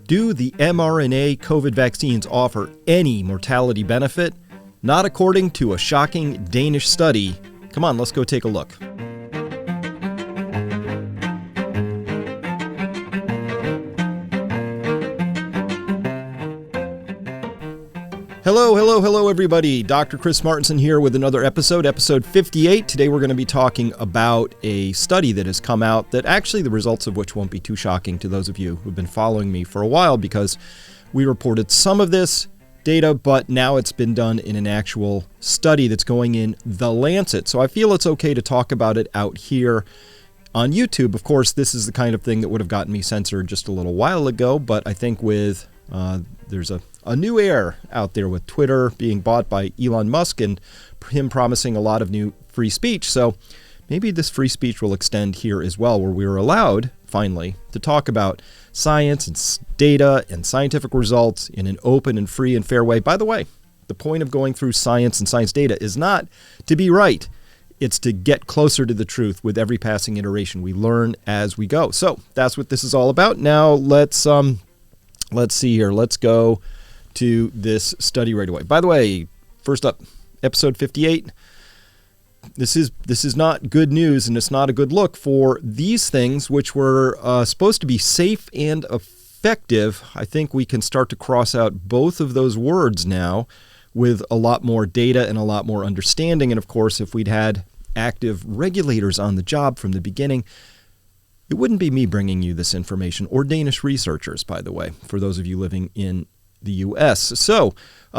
Do the mRNA COVID vaccines offer any mortality benefit? Not according to a shocking Danish study. Come on, let's go take a look. Hello, everybody. Dr. Chris Martenson here with another episode 58. Today we're going to be talking about a study that has come out that actually the results of which won't be too shocking to those of you who've been following me for a while, because we reported some of this data, but now it's been done in an actual study that's going in the Lancet. So I feel it's okay to talk about it out here on YouTube. Of course, this is the kind of thing that would have gotten me censored just a little while ago, but I think with there's a new air out there with Twitter being bought by Elon Musk and him promising a lot of new free speech. So maybe this free speech will extend here as well, where we are allowed, finally, to talk about science and data and scientific results in an open and free and fair way. By the way, the point of going through science and science data is not to be right. It's to get closer to the truth with every passing iteration. We learn as we go. So that's what this is all about. Now let's see here. Let's go to this study right away. By the way, first up, episode 58. This is not good news, and it's not a good look for these things, which were supposed to be safe and effective. I think we can start to cross out both of those words now with a lot more data and a lot more understanding. And of course, if we'd had active regulators on the job from the beginning, it wouldn't be me bringing you this information, or Danish researchers, by the way, for those of you living in the U.S. So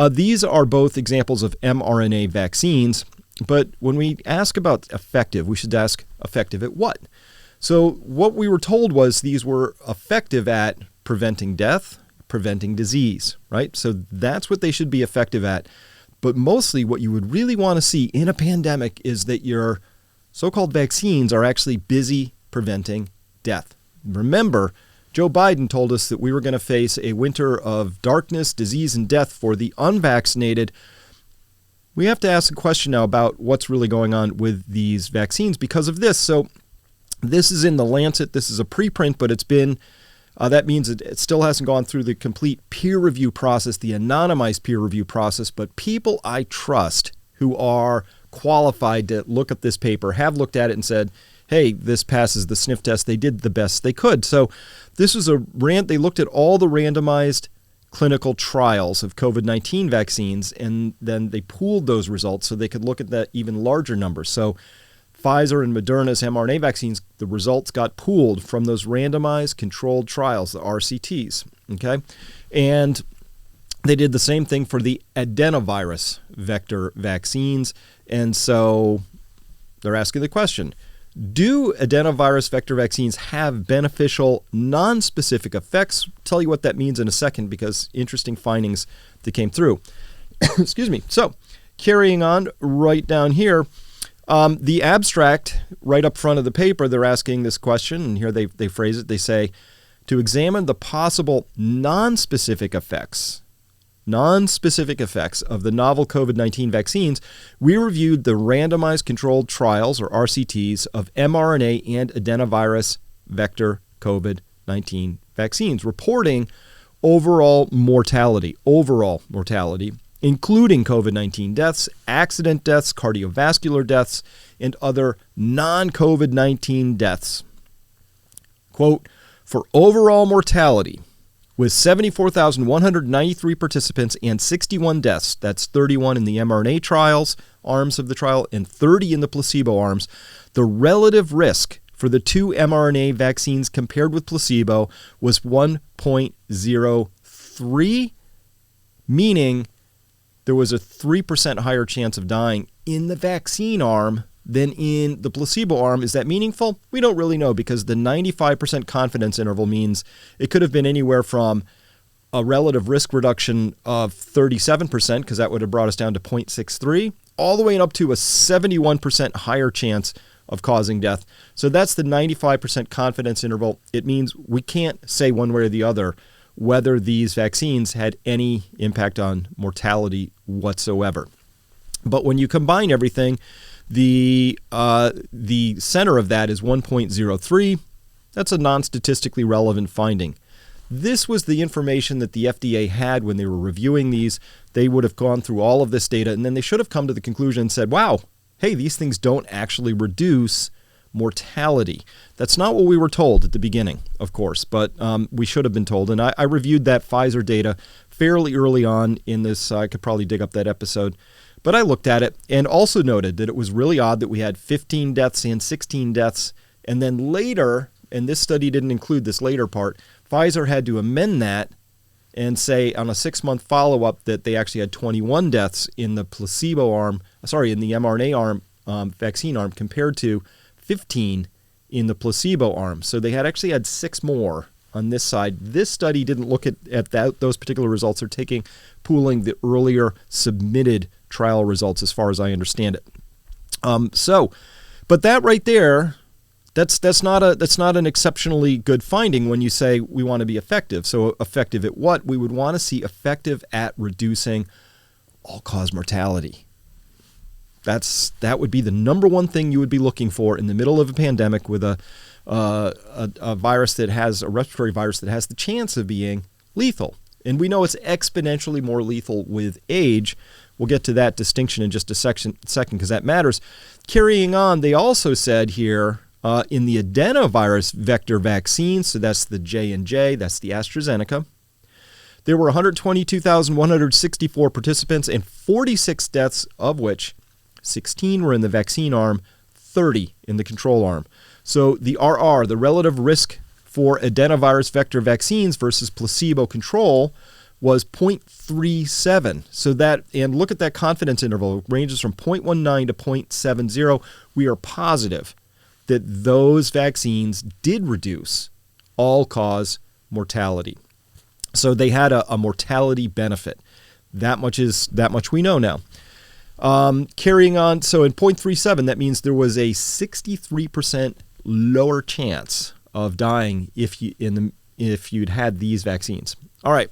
these are both examples of mRNA vaccines, but when we ask about effective, we should ask effective at what? So what we were told was these were effective at preventing death, preventing disease, right? So that's what they should be effective at. But mostly what you would really want to see in a pandemic is that your so-called vaccines are actually busy preventing death. Remember, Joe Biden told us that we were going to face a winter of darkness, disease, and death for the unvaccinated. We have to ask a question now about what's really going on with these vaccines because of this. So this is in the Lancet. This is a preprint, but it's been, that means it still hasn't gone through the complete peer review process, the anonymized peer review process, but people I trust who are qualified to look at this paper have looked at it and said, hey, this passes the sniff test. They did the best they could. So this was they looked at all the randomized clinical trials of COVID-19 vaccines, and then they pooled those results so they could look at that even larger numbers. So Pfizer and Moderna's mRNA vaccines, the results got pooled from those randomized controlled trials, the RCTs, okay? And they did the same thing for the adenovirus vector vaccines. And so they're asking the question, do adenovirus vector vaccines have beneficial non-specific effects? I'll tell you what that means in a second, because interesting findings that came through. Excuse me. So carrying on right down here, the abstract right up front of the paper, they're asking this question, and here they phrase it. They say, to examine the possible non-specific effects of the novel COVID-19 vaccines, we reviewed the randomized controlled trials, or RCTs, of mRNA and adenovirus vector COVID-19 vaccines, reporting overall mortality, including COVID-19 deaths, accident deaths, cardiovascular deaths, and other non-COVID-19 deaths. Quote, for overall mortality, with 74,193 participants and 61 deaths, that's 31 in the mRNA trials, arms of the trial, and 30 in the placebo arms, the relative risk for the two mRNA vaccines compared with placebo was 1.03, meaning there was a 3% higher chance of dying in the vaccine arm than in the placebo arm. Is that meaningful? We don't really know, because the 95% confidence interval means it could have been anywhere from a relative risk reduction of 37%, because that would have brought us down to 0.63, all the way up to a 71% higher chance of causing death. So that's the 95% confidence interval. It means we can't say one way or the other whether these vaccines had any impact on mortality whatsoever. But when you combine everything, the center of that is 1.03. That's a non-statistically relevant finding. This was the information that the FDA had when they were reviewing these. They would have gone through all of this data, and then they should have come to the conclusion and said, wow, hey, these things don't actually reduce mortality. That's not what we were told at the beginning, of course, but we should have been told. And I reviewed that Pfizer data fairly early on in this. I could probably dig up that episode. But I looked at it and also noted that it was really odd that we had 15 deaths and 16 deaths. And then later, and this study didn't include this later part, Pfizer had to amend that and say on a 6-month follow-up that they actually had 21 deaths in the placebo arm, in the mRNA arm, vaccine arm, compared to 15 in the placebo arm. So they actually had 6 more on this side. This study didn't look at those particular results. They're pooling the earlier submitted trial results as far as I understand it. But that right there, that's not an exceptionally good finding when you say we want to be effective. So effective at what? We would want to see effective at reducing all-cause mortality. That would be the number one thing you would be looking for in the middle of a pandemic with a virus that has a respiratory virus that has the chance of being lethal. And we know it's exponentially more lethal with age. We'll get to that distinction in just a second because that matters. Carrying on, they also said here in the Adenovirus vector vaccine, so that's the J&J, that's the Astra-Zeneca, there were 122,164 participants and 46 deaths, of which 16 were in the vaccine arm, 30 in the control arm. So the RR, the relative risk for adenovirus vector vaccines versus placebo control, was 0.37. So that, and look at that confidence interval, it ranges from 0.19 to 0.70. We are positive that those vaccines did reduce all-cause mortality. So they had a mortality benefit. That much we know now. Carrying on, so in 0.37, that means there was a 63% lower chance of dying if you'd had these vaccines. All right.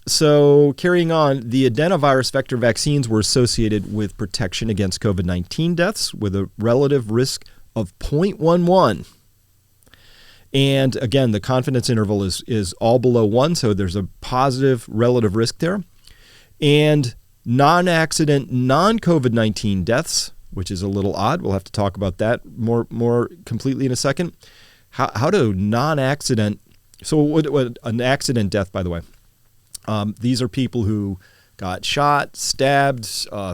So carrying on, the adenovirus vector vaccines were associated with protection against COVID-19 deaths with a relative risk of 0.11. And again, the confidence interval is all below 1, so there's a positive relative risk there. And non-accident, non-COVID-19 deaths, which is a little odd. We'll have to talk about that more completely in a second. How do non-accident, so what an accident death, by the way, these are people who got shot, stabbed,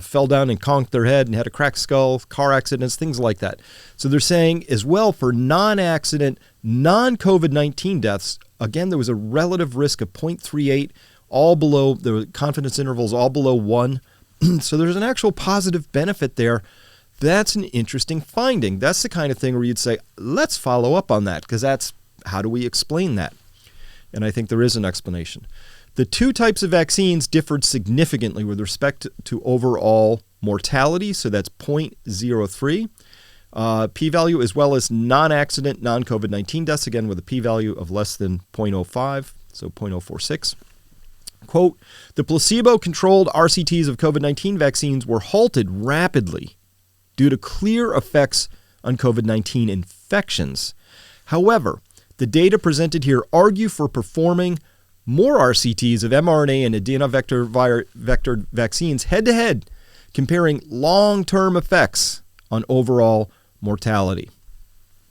fell down and conked their head and had a cracked skull, car accidents, things like that. So they're saying as well for non-accident, non-COVID-19 deaths, again, there was a relative risk of 0.38, all below, the confidence intervals all below 1. So there's an actual positive benefit there. That's an interesting finding. That's the kind of thing where you'd say, let's follow up on that, because that's, how do we explain that? And I think there is an explanation. The two types of vaccines differed significantly with respect to overall mortality, so that's 0.03 p-value, as well as non-accident, non-COVID-19 deaths, again with a p-value of less than 0.05, so 0.046. Quote, the placebo-controlled RCTs of COVID-19 vaccines were halted rapidly due to clear effects on COVID-19 infections. However, the data presented here argue for performing more RCTs of mRNA and adeno-vector vaccines head-to-head, comparing long-term effects on overall mortality.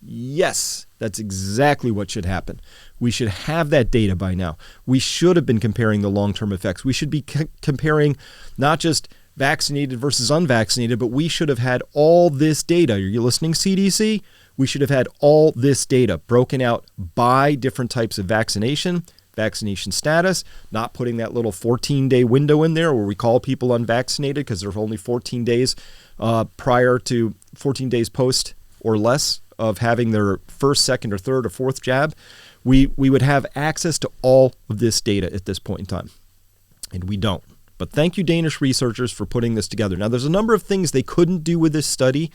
Yes, that's exactly what should happen. We should have that data by now. We should have been comparing the long-term effects. We should be comparing not just vaccinated versus unvaccinated, but we should have had all this data. Are you listening, CDC? We should have had all this data broken out by different types of vaccination status, not putting that little 14-day window in there where we call people unvaccinated because they're only 14 days prior to 14 days post or less of having their first, second, or third, or fourth jab. We would have access to all of this data at this point in time, and we don't. But thank you, Danish researchers, for putting this together. Now, there's a number of things they couldn't do with this study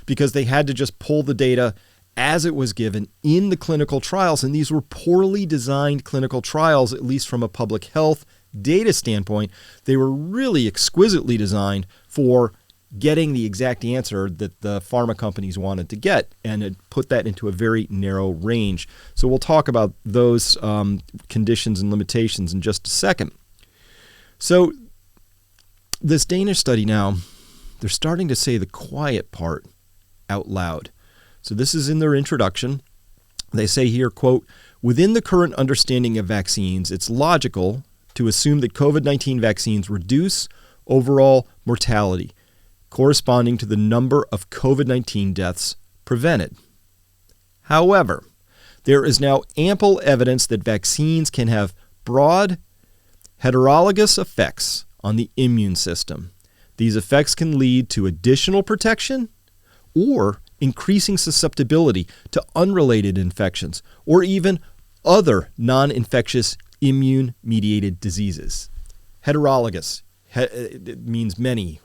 because they had to just pull the data as it was given in the clinical trials, and these were poorly designed clinical trials, at least from a public health data standpoint. They were really exquisitely designed for getting the exact answer that the pharma companies wanted to get, and it put that into a very narrow range. So we'll talk about those conditions and limitations in just a second. So this Danish study now, they're starting to say the quiet part out loud. So this is in their introduction. They say here, quote, "Within the current understanding of vaccines, it's logical to assume that COVID-19 vaccines reduce overall mortality, corresponding to the number of COVID-19 deaths prevented. However, there is now ample evidence that vaccines can have broad heterologous effects on the immune system. These effects can lead to additional protection or increasing susceptibility to unrelated infections or even other non-infectious immune-mediated diseases." Heterologous. It means many.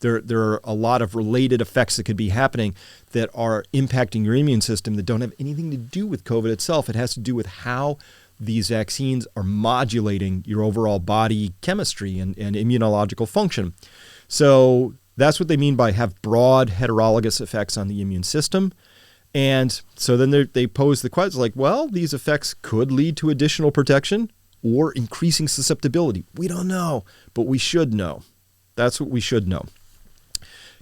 There are a lot of related effects that could be happening that are impacting your immune system that don't have anything to do with COVID itself. It has to do with how these vaccines are modulating your overall body chemistry and immunological function. So that's what they mean by have broad heterologous effects on the immune system. And so then they pose the question like, well, these effects could lead to additional protection or increasing susceptibility. We don't know, but we should know. That's what we should know.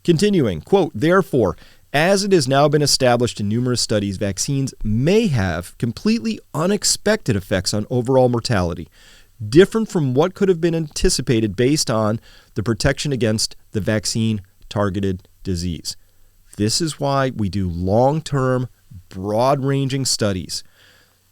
Continuing, quote, "Therefore, as it has now been established in numerous studies, vaccines may have completely unexpected effects on overall mortality, different from what could have been anticipated based on the protection against the vaccine-targeted disease." This is why we do long-term, broad-ranging studies.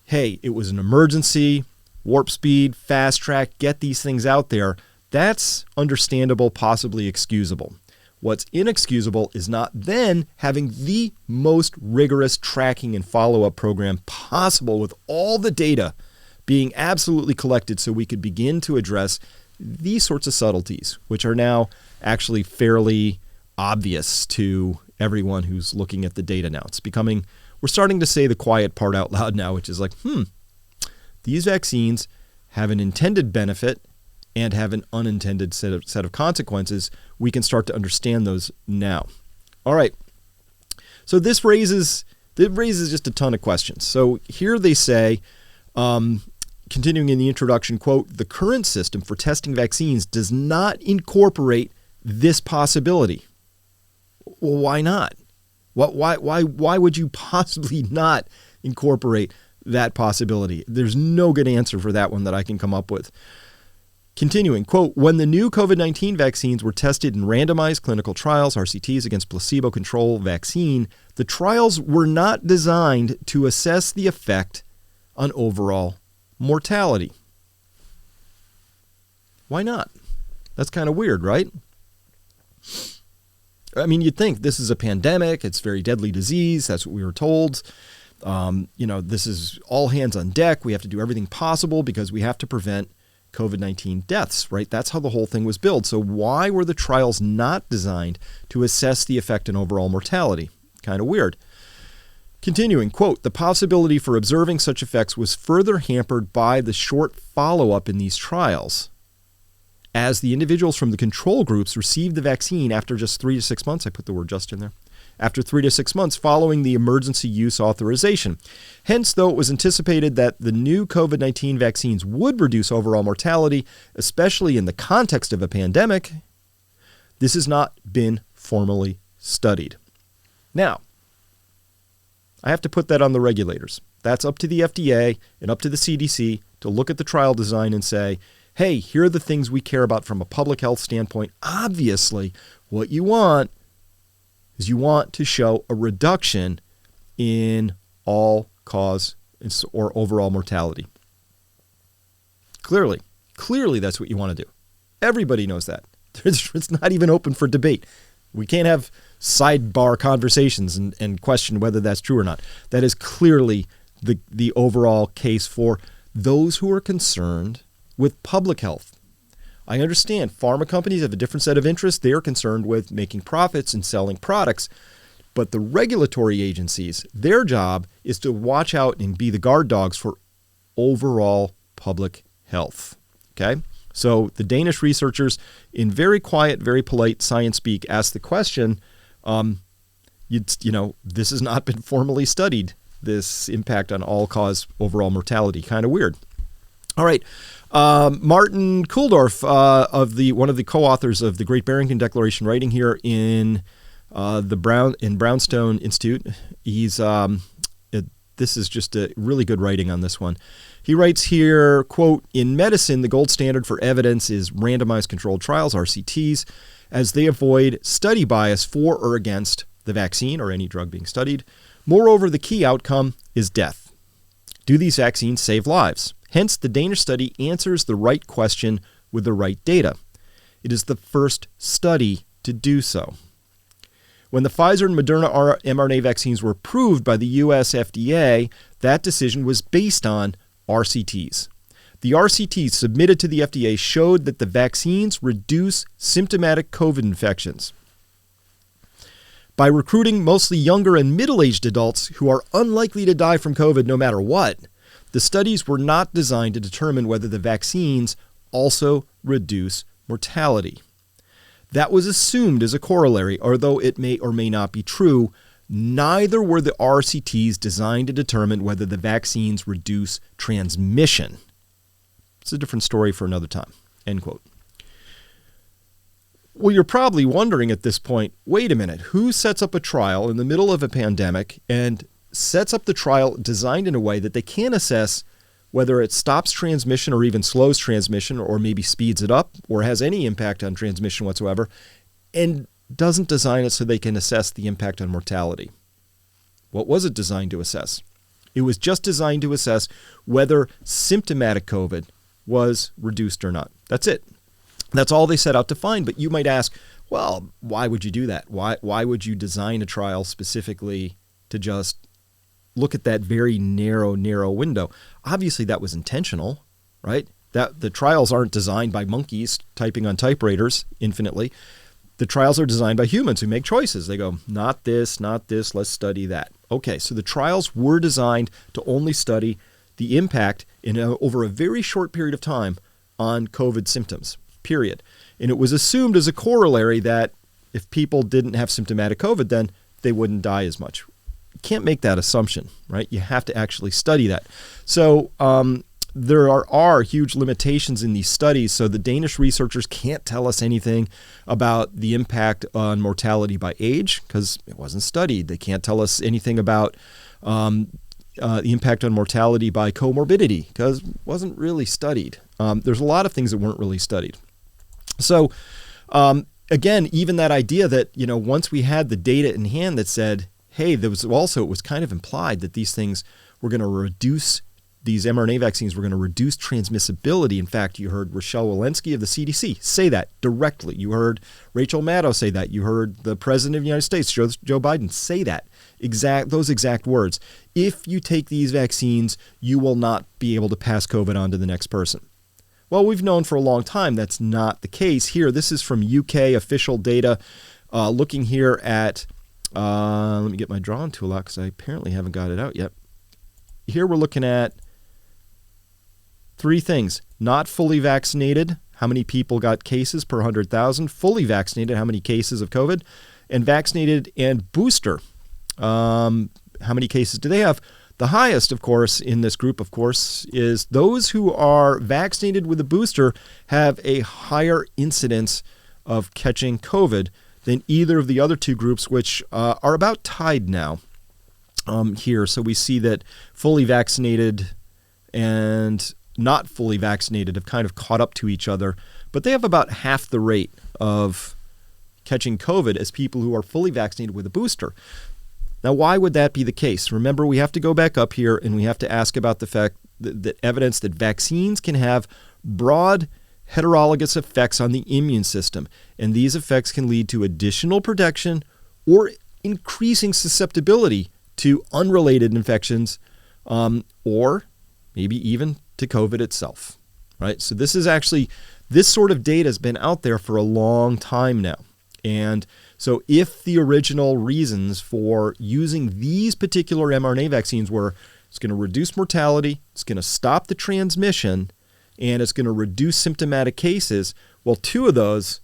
Hey, it was an emergency, warp speed, fast track, get these things out there. That's understandable, possibly excusable. What's inexcusable is not then having the most rigorous tracking and follow-up program possible with all the data being absolutely collected so we could begin to address these sorts of subtleties, which are now actually fairly obvious to everyone who's looking at the data now. We're starting to say the quiet part out loud now, which is like, these vaccines have an intended benefit and have an unintended set of consequences. We can start to understand those now. All right. So this raises just a ton of questions. So here they say, continuing in the introduction, quote, "The current system for testing vaccines does not incorporate this possibility." Well, why not? Why would you possibly not incorporate that possibility? There's no good answer for that one that I can come up with. Continuing, quote, "When the new COVID-19 vaccines were tested in randomized clinical trials, RCTs, against placebo-controlled vaccine, the trials were not designed to assess the effect on overall mortality." Why not? That's kind of weird, right? I mean, you'd think this is a pandemic. It's a very deadly disease. That's what we were told. This is all hands on deck. We have to do everything possible because we have to prevent COVID-19 deaths, right? That's how the whole thing was built. So why were the trials not designed to assess the effect on overall mortality? Kind of weird. Continuing, quote, "The possibility for observing such effects was further hampered by the short follow-up in these trials, as the individuals from the control groups received the vaccine after just 3 to 6 months." I put the word just in there. "After 3 to 6 months following the emergency use authorization. Hence, though it was anticipated that the new COVID-19 vaccines would reduce overall mortality, especially in the context of a pandemic, this has not been formally studied." Now, I have to put that on the regulators. That's up to the FDA and up to the CDC to look at the trial design and say, hey, here are the things we care about from a public health standpoint. Obviously, what you want is you want to show a reduction in all-cause or overall mortality. Clearly, that's what you want to do. Everybody knows that. It's not even open for debate. We can't have sidebar conversations and question whether that's true or not. That is clearly the overall case for those who are concerned with public health. I understand pharma companies have a different set of interests. They are concerned with making profits and selling products. But the regulatory agencies, their job is to watch out and be the guard dogs for overall public health. Okay? So the Danish researchers, in very quiet, very polite science speak, asked the question, this has not been formally studied, this impact on all-cause overall mortality. Kind of weird. All right. Martin Kulldorff, one of the co-authors of the Great Barrington Declaration, writing here in Brownstone Institute. This is just a really good writing on this one. He writes here, quote, "In medicine, the gold standard for evidence is randomized controlled trials, RCTs, as they avoid study bias for or against the vaccine or any drug being studied. Moreover, the key outcome is death. Do these vaccines save lives? Hence, the Danish study answers the right question with the right data. It is the first study to do so. When the Pfizer and Moderna mRNA vaccines were approved by the U.S. FDA, that decision was based on RCTs. The RCTs submitted to the FDA showed that the vaccines reduce symptomatic COVID infections. By recruiting mostly younger and middle-aged adults who are unlikely to die from COVID no matter what, the studies were not designed to determine whether the vaccines also reduce mortality. That was assumed as a corollary, although it may or may not be true. Neither were the RCTs designed to determine whether the vaccines reduce transmission. It's a different story for another time." End quote. Well, you're probably wondering at this point, wait a minute, who sets up a trial in the middle of a pandemic and sets up the trial designed in a way that they can't assess whether it stops transmission or even slows transmission or maybe speeds it up or has any impact on transmission whatsoever, and doesn't design it so they can assess the impact on mortality? What was it designed to assess? It was just designed to assess whether symptomatic COVID was reduced or not. That's it. That's all they set out to find. But you might ask, well, why would you do that? Why would you design a trial specifically to just look at that very narrow window? Obviously, that was intentional, right? That the trials aren't designed by monkeys typing on typewriters infinitely. The trials are designed by humans who make choices. They go, not this, let's study that. Okay, so the trials were designed to only study the impact over a very short period of time on COVID symptoms, period. And it was assumed as a corollary that if people didn't have symptomatic COVID, then they wouldn't die as much. You can't make that assumption, right? You have to actually study that. So there are huge limitations in these studies. So the Danish researchers can't tell us anything about the impact on mortality by age because it wasn't studied. They can't tell us anything about the impact on mortality by comorbidity because it wasn't really studied. There's a lot of things that weren't really studied. So again, even that idea that, once we had the data in hand that said, hey, it was kind of implied that these things were going to reduce, these mRNA vaccines were going to reduce transmissibility. In fact, you heard Rochelle Walensky of the CDC say that directly. You heard Rachel Maddow say that. You heard the President of the United States, Joe Biden, say that. Those exact words. If you take these vaccines, you will not be able to pass COVID on to the next person. Well, we've known for a long time that's not the case. Here, this is from UK official data. Looking here at, let me get my drawing tool out because I apparently haven't got it out yet. Here we're looking at three things. Not fully vaccinated, how many people got cases per 100,000. Fully vaccinated, how many cases of COVID. And vaccinated and booster, how many cases do they have? The highest, of course, in this group, of course, is those who are vaccinated with a booster have a higher incidence of catching COVID than either of the other two groups, which are about tied now here. So we see that fully vaccinated and not fully vaccinated have kind of caught up to each other, but they have about half the rate of catching COVID as people who are fully vaccinated with a booster. Now, why would that be the case? Remember, we have to go back up here and we have to ask about the fact that evidence that vaccines can have broad heterologous effects on the immune system, and these effects can lead to additional protection or increasing susceptibility to unrelated infections, or maybe even to COVID itself, right? So this sort of data has been out there for a long time now. And so if the original reasons for using these particular mRNA vaccines were it's going to reduce mortality, it's going to stop the transmission, and it's going to reduce symptomatic cases. Well, 2 of those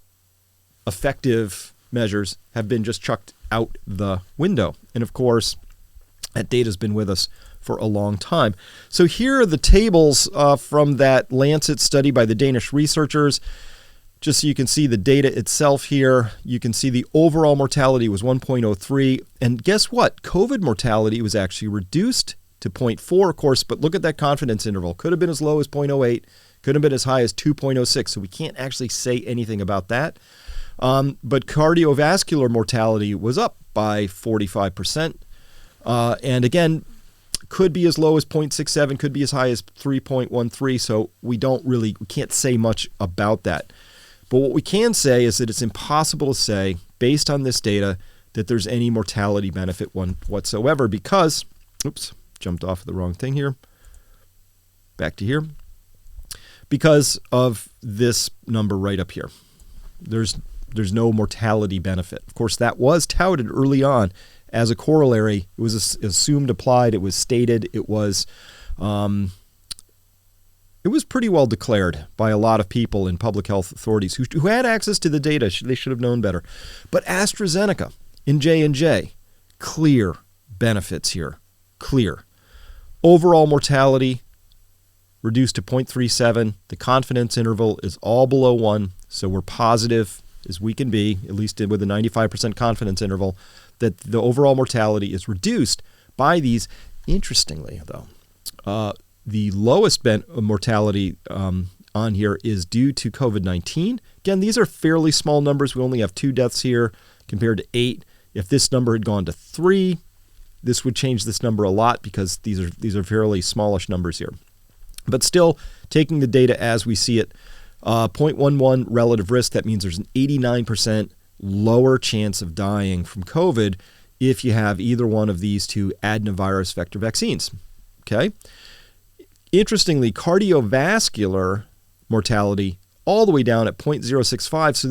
effective measures have been just chucked out the window. And of course, that data's been with us for a long time. So here are the tables from that Lancet study by the Danish researchers. Just so you can see the data itself here, you can see the overall mortality was 1.03. And guess what? COVID mortality was actually reduced to 0.4, of course, but look at that confidence interval. Could have been as low as 0.08, could have been as high as 2.06. So we can't actually say anything about that. But cardiovascular mortality was up by 45%. And again, could be as low as 0.67, could be as high as 3.13. So we can't say much about that. But what we can say is that it's impossible to say, based on this data, that there's any mortality benefit whatsoever because, oops, jumped off the wrong thing here. Back to here. Because of this number right up here. There's no mortality benefit. Of course, that was touted early on as a corollary. It was assumed applied. It was stated. It was pretty well declared by a lot of people in public health authorities who had access to the data. They should have known better. But Astra-Zeneca in J&J, clear benefits here. Clear. Overall mortality reduced to 0.37. The confidence interval is all below 1, so we're positive as we can be, at least with a 95% confidence interval, that the overall mortality is reduced by these. Interestingly, though, the lowest mortality on here is due to COVID-19. Again, these are fairly small numbers. We only have 2 deaths here compared to 8. If this number had gone to 3, this would change this number a lot because these are fairly smallish numbers here. But still, taking the data as we see it, 0.11 relative risk, that means there's an 89% lower chance of dying from COVID if you have either one of these 2 adenovirus vector vaccines. Okay? Interestingly, cardiovascular mortality all the way down at 0.065, so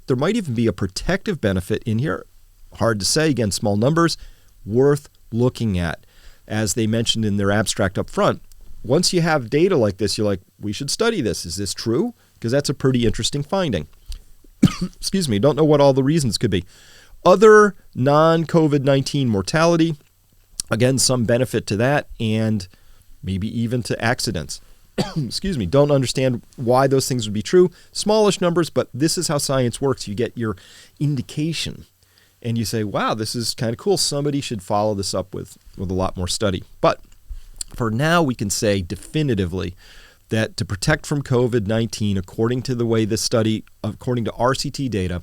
there might even be a protective benefit in here. Hard to say, again, small numbers, worth looking at. As they mentioned in their abstract up front, once you have data like this, you're like, we should study this. Is this true? Because that's a pretty interesting finding. Excuse me, don't know what all the reasons could be. Other non-COVID-19 mortality, again, some benefit to that, and maybe even to accidents. Excuse me, don't understand why those things would be true. Smallish numbers, but this is how science works. You get your indication, and you say, wow, this is kind of cool. Somebody should follow this up with a lot more study. But for now, we can say definitively that to protect from COVID-19, according to the way this study, according to RCT data,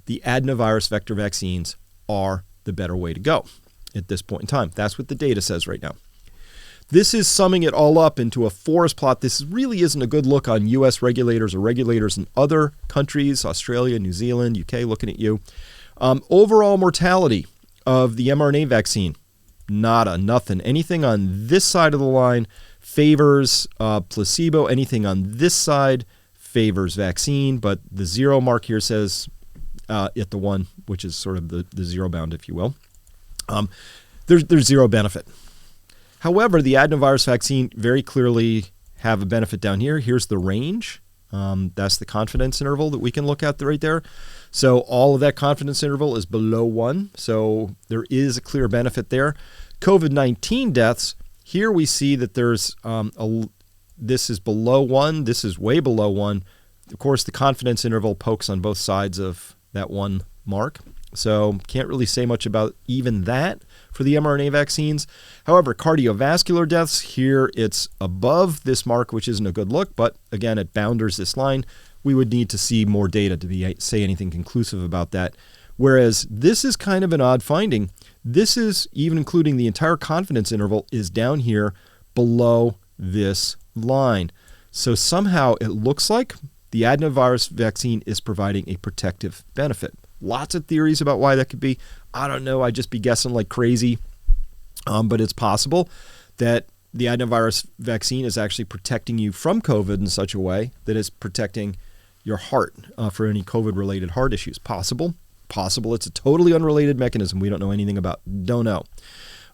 the adenovirus vector vaccines are the better way to go at this point in time. That's what the data says right now. This is summing it all up into a forest plot. This really isn't a good look on U.S. regulators or regulators in other countries, Australia, New Zealand, UK, looking at you. Overall mortality of the mRNA vaccine, nada, nothing. Anything on this side of the line favors placebo. Anything on this side favors vaccine, but the 0 mark here says at the 1, which is sort of the 0 bound, if you will. There's 0 benefit. However, the adenovirus vaccine very clearly have a benefit down here. Here's the range. That's the confidence interval that we can look at right there. So all of that confidence interval is below 1. So there is a clear benefit there. COVID-19 deaths, here we see that there's this is below 1. This is way below 1. Of course, the confidence interval pokes on both sides of that 1 mark. So can't really say much about even that for the mRNA vaccines. However, cardiovascular deaths, here it's above this mark, which isn't a good look, but again, it bounders this line. We would need to see more data to say anything conclusive about that. Whereas this is kind of an odd finding. This is, even including the entire confidence interval, is down here below this line. So somehow it looks like the adenovirus vaccine is providing a protective benefit. Lots of theories about why that could be. I don't know. I'd just be guessing like crazy. But it's possible that the adenovirus vaccine is actually protecting you from COVID in such a way that it's protecting your heart for any COVID-related heart issues. Possible. It's a totally unrelated mechanism we don't know anything about. Don't know.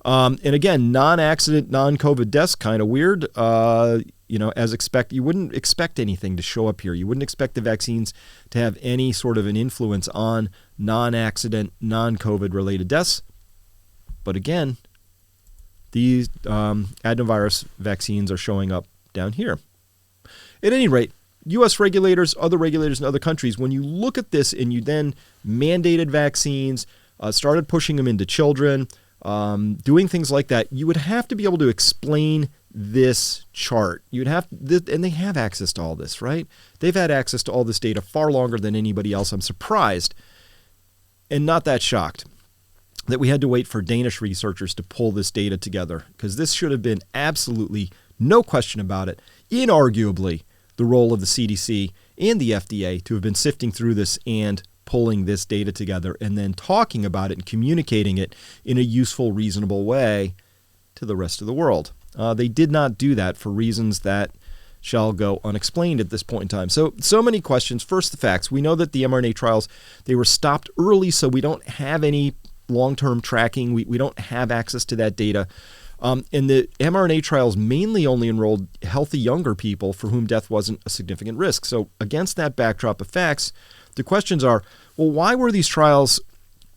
And again, non-accident, non-COVID deaths, kind of weird. As expected, you wouldn't expect anything to show up here. You wouldn't expect the vaccines to have any sort of an influence on non-accident, non-COVID related deaths. But again, these adenovirus vaccines are showing up down here. At any rate, U.S. regulators, other regulators in other countries, when you look at this and you then mandated vaccines, started pushing them into children, doing things like that, you would have to be able to explain this chart. You'd have, and they have access to all this, right? They've had access to all this data far longer than anybody else. I'm surprised and not that shocked that we had to wait for Danish researchers to pull this data together, because this should have been absolutely, no question about it, inarguably the role of the CDC and the FDA to have been sifting through this and pulling this data together and then talking about it and communicating it in a useful, reasonable way to the rest of the world. They did not do that for reasons that shall go unexplained at this point in time. So many questions. First, the facts. We know that the mRNA trials, they were stopped early, so we don't have any long-term tracking. We don't have access to that data. And the mRNA trials mainly only enrolled healthy younger people for whom death wasn't a significant risk. So against that backdrop of facts, the questions are, well, why were these trials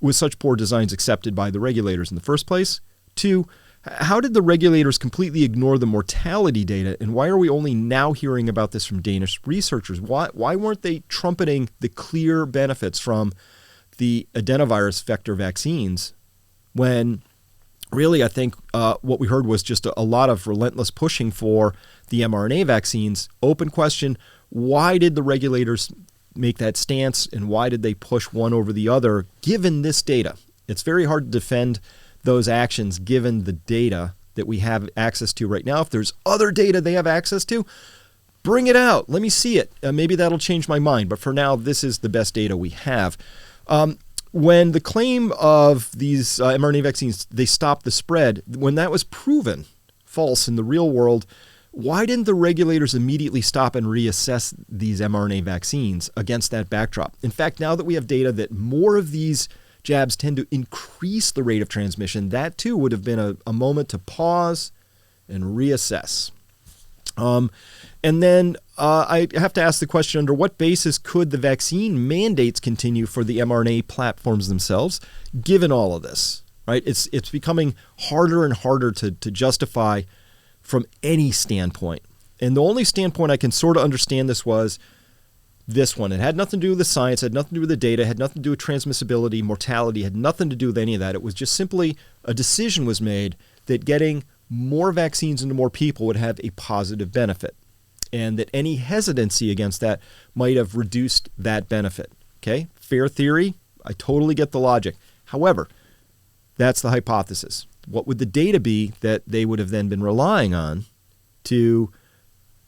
with such poor designs accepted by the regulators in the first place? Two, how did the regulators completely ignore the mortality data? And why are we only now hearing about this from Danish researchers? Why weren't they trumpeting the clear benefits from the adenovirus vector vaccines when really I think what we heard was just a lot of relentless pushing for the mRNA vaccines? Open question, why did the regulators make that stance, and why did they push one over the other given this data? It's very hard to defend those actions given the data that we have access to right now. If there's other data they have access to, bring it out. Let me see it. Maybe that'll change my mind. But for now, this is the best data we have. When the claim of these mRNA vaccines, they stop the spread, when that was proven false in the real world, why didn't the regulators immediately stop and reassess these mRNA vaccines against that backdrop? In fact, now that we have data that more of these jabs tend to increase the rate of transmission, that too would have been a moment to pause and reassess. And then I have to ask the question, under what basis could the vaccine mandates continue for the mRNA platforms themselves, given all of this, right? It's becoming harder and harder to justify from any standpoint. And the only standpoint I can sort of understand this was this one. It had nothing to do with the science, had nothing to do with the data, had nothing to do with transmissibility, mortality, had nothing to do with any of that. It was just simply a decision was made that getting more vaccines into more people would have a positive benefit, and that any hesitancy against that might have reduced that benefit. Okay, fair theory. I totally get the logic. However, that's the hypothesis. What would the data be that they would have then been relying on to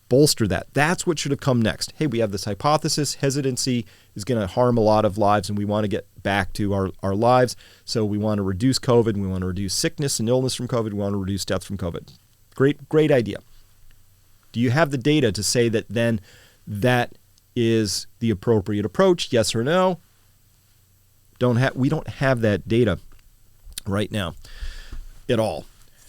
bolster that? That's what should have come next. Hey, we have this hypothesis. Hesitancy is going to harm a lot of lives, and we want to get back to our lives. So we want to reduce COVID. We want to reduce sickness and illness from COVID. We want to reduce death from COVID. Great idea. Do you have the data to say that then that is the appropriate approach? Yes or no? We don't have that data right now at all.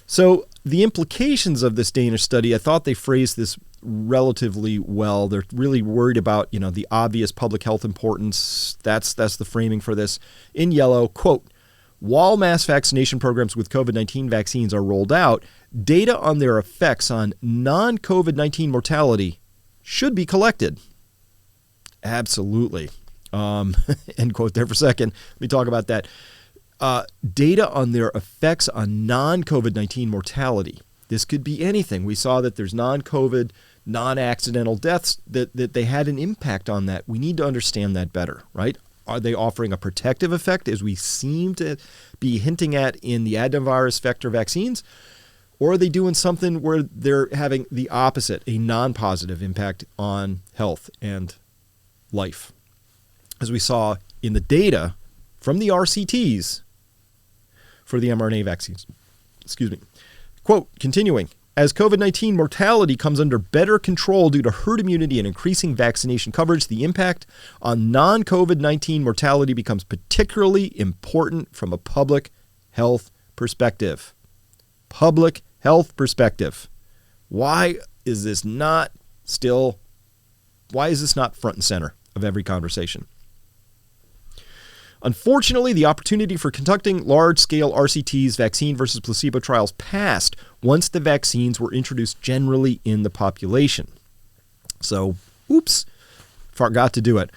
So the implications of this Danish study, I thought they phrased this relatively well. They're really worried about, the obvious public health importance. That's the framing for this. In yellow, quote, while mass vaccination programs with COVID-19 vaccines are rolled out, data on their effects on non-COVID-19 mortality should be collected. Absolutely. End quote there for a second. Let me talk about that. Data on their effects on non-COVID-19 mortality. This could be anything. We saw that there's non-COVID, non-accidental deaths, that they had an impact on that. We need to understand that better, right? Are they offering a protective effect, as we seem to be hinting at in the adenovirus vector vaccines? Or are they doing something where they're having the opposite, a non-positive impact on health and life? As we saw in the data from the RCTs for the mRNA vaccines. Excuse me. Quote, continuing, as COVID-19 mortality comes under better control due to herd immunity and increasing vaccination coverage, the impact on non-COVID-19 mortality becomes particularly important from a public health perspective. public health perspective. Why is this not front and center of every conversation? Unfortunately, the opportunity for conducting large-scale RCTs, vaccine versus placebo trials, passed once the vaccines were introduced generally in the population. So, oops, forgot to do it.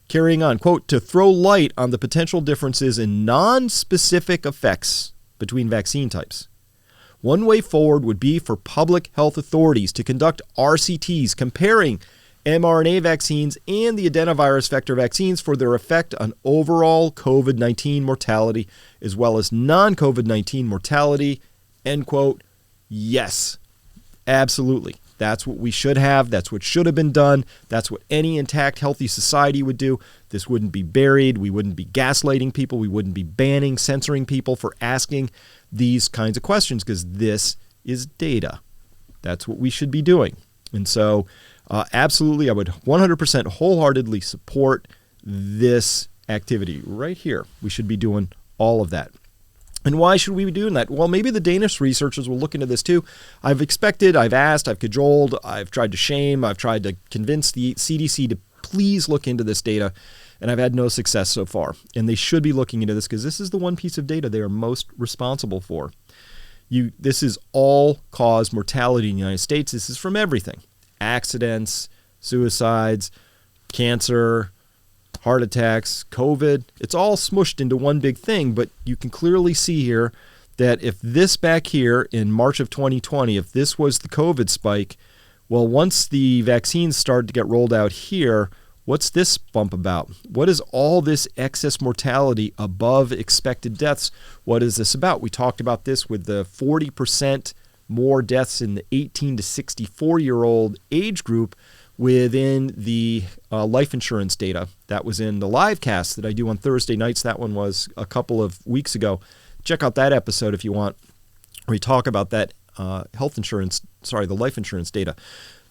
Carrying on, quote, to throw light on the potential differences in non-specific effects between vaccine types. One way forward would be for public health authorities to conduct RCTs comparing mRNA vaccines and the adenovirus vector vaccines for their effect on overall COVID-19 mortality as well as non-COVID-19 mortality, end quote. Yes, absolutely. That's what we should have. That's what should have been done. That's what any intact, healthy society would do. This wouldn't be buried. We wouldn't be gaslighting people. We wouldn't be banning, censoring people for asking these kinds of questions because this is data. That's what we should be doing. And so absolutely, I would 100% wholeheartedly support this activity right here. We should be doing all of that. And why should we be doing that? Well, maybe the Danish researchers will look into this too. I've expected, I've asked, I've cajoled, I've tried to shame, I've tried to convince the CDC to please look into this data, and I've had no success so far. And they should be looking into this because this is the one piece of data they are most responsible for. This is all-cause mortality in the United States. This is from everything. Accidents, suicides, cancer, heart attacks, COVID. It's all smushed into one big thing, but you can clearly see here that if this back here in March of 2020, if this was the COVID spike, well, once the vaccines started to get rolled out here, what's this bump about? What is all this excess mortality above expected deaths? What is this about? We talked about this with the 40% more deaths in the 18 to 64-year-old age group within the life insurance data. That was in the live cast that I do on Thursday nights. That one was a couple of weeks ago. Check out that episode if you want, where we talk about that the life insurance data.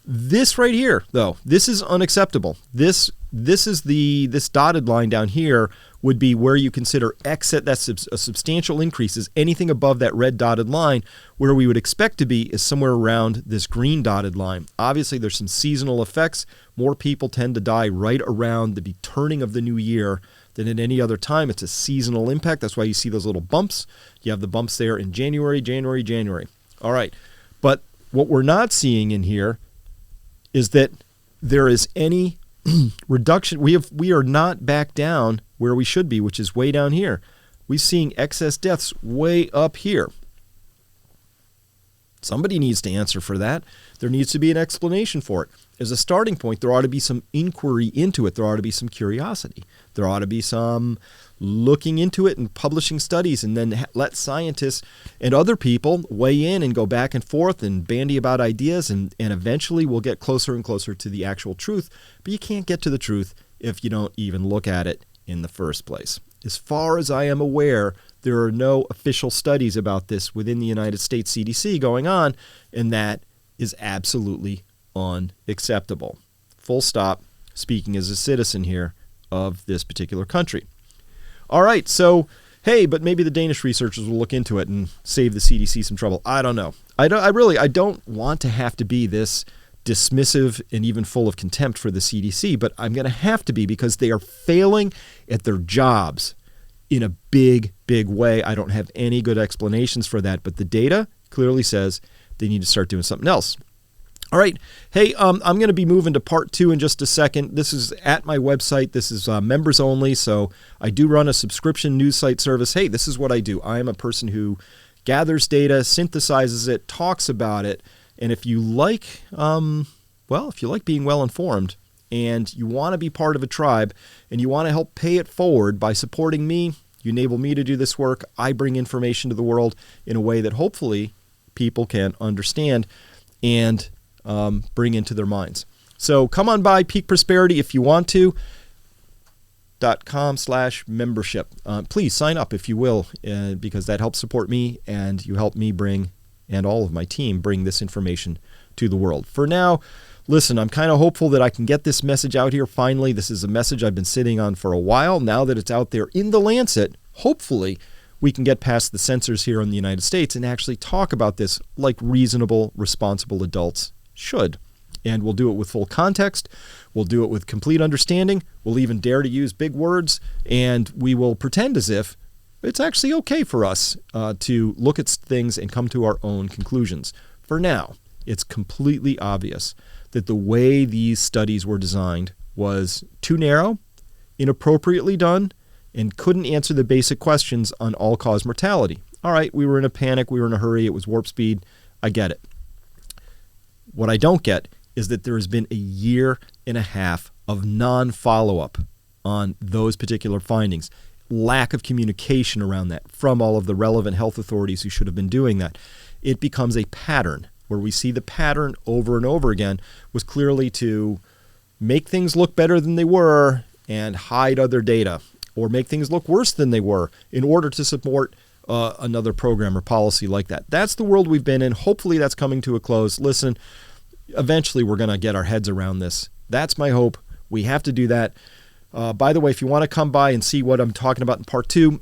This right here, though, this is unacceptable. This dotted line down here would be where you consider excess. That's a substantial increase. Is anything above that red dotted line. Where we would expect to be is somewhere around this green dotted line. Obviously, there's some seasonal effects. More people tend to die right around the turning of the new year than at any other time. It's a seasonal impact. That's why you see those little bumps. You have the bumps there in January. All right. But what we're not seeing in here is that there is any reduction. We are not back down where we should be, which is way down here. We're seeing excess deaths way up here. Somebody needs to answer for that. There needs to be an explanation for it. As a starting point, there ought to be some inquiry into it. There ought to be some curiosity. There ought to be some looking into it and publishing studies, and then let scientists and other people weigh in and go back and forth and bandy about ideas, and eventually we'll get closer and closer to the actual truth. But you can't get to the truth if you don't even look at it in the first place. As far as I am aware, there are no official studies about this within the United States CDC going on, and that is absolutely unacceptable. Full stop, speaking as a citizen here of this particular country. All right, so, hey, but maybe the Danish researchers will look into it and save the CDC some trouble. I don't know. I don't want to have to be this dismissive and even full of contempt for the CDC, but I'm going to have to be because they are failing at their jobs in a big, big way. I don't have any good explanations for that, but the data clearly says they need to start doing something else. All right. Hey, I'm going to be moving to part 2 in just a second. This is at my website. This is members only, so I do run a subscription news site service. Hey, this is what I do. I am a person who gathers data, synthesizes it, talks about it, and if you like, being well informed and you want to be part of a tribe and you want to help pay it forward by supporting me, you enable me to do this work. I bring information to the world in a way that hopefully people can understand and bring into their minds. So come on by Peak Prosperity if you want to. .com/membership. Please sign up if you will, because that helps support me and you help me bring, and all of my team bring this information to the world. For now, listen, I'm kind of hopeful that I can get this message out here finally. This is a message I've been sitting on for a while. Now that it's out there in the Lancet, hopefully we can get past the censors here in the United States and actually talk about this like reasonable, responsible adults should. And we'll do it with full context. We'll do it with complete understanding. We'll even dare to use big words, and we will pretend as if it's actually okay for us to look at things and come to our own conclusions. For now, it's completely obvious that the way these studies were designed was too narrow, inappropriately done, and couldn't answer the basic questions on all-cause mortality. All right, we were in a panic, we were in a hurry, it was warp speed. I get it. What I don't get is that there has been a year and a half of non-follow-up on those particular findings. Lack of communication around that from all of the relevant health authorities who should have been doing that. It becomes a pattern where we see the pattern over and over again was clearly to make things look better than they were and hide other data, or make things look worse than they were in order to support another program or policy like that. That's the world we've been in. Hopefully that's coming to a close. Listen, eventually we're going to get our heads around this. That's my hope. We have to do that. By the way, if you want to come by and see what I'm talking about in part two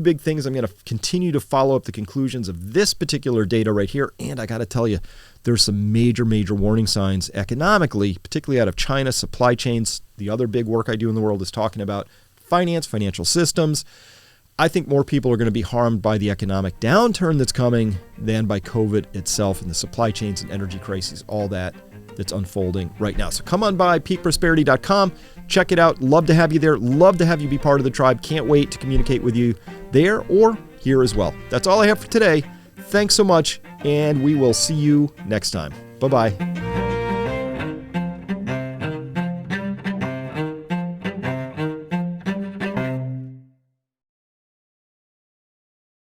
big things. I'm going to continue to follow up the conclusions of this particular data right here. And I got to tell you, there's some major warning signs economically, particularly out of China, supply chains. The other big work I do in the world is talking about finance, financial systems. I think more people are going to be harmed by the economic downturn that's coming than by COVID itself and the supply chains and energy crises, all that's unfolding right now. So come on by, peakprosperity.com. Check it out. Love to have you there. Love to have you be part of the tribe. Can't wait to communicate with you there or here as well. That's all I have for today. Thanks so much, and we will see you next time. Bye-bye.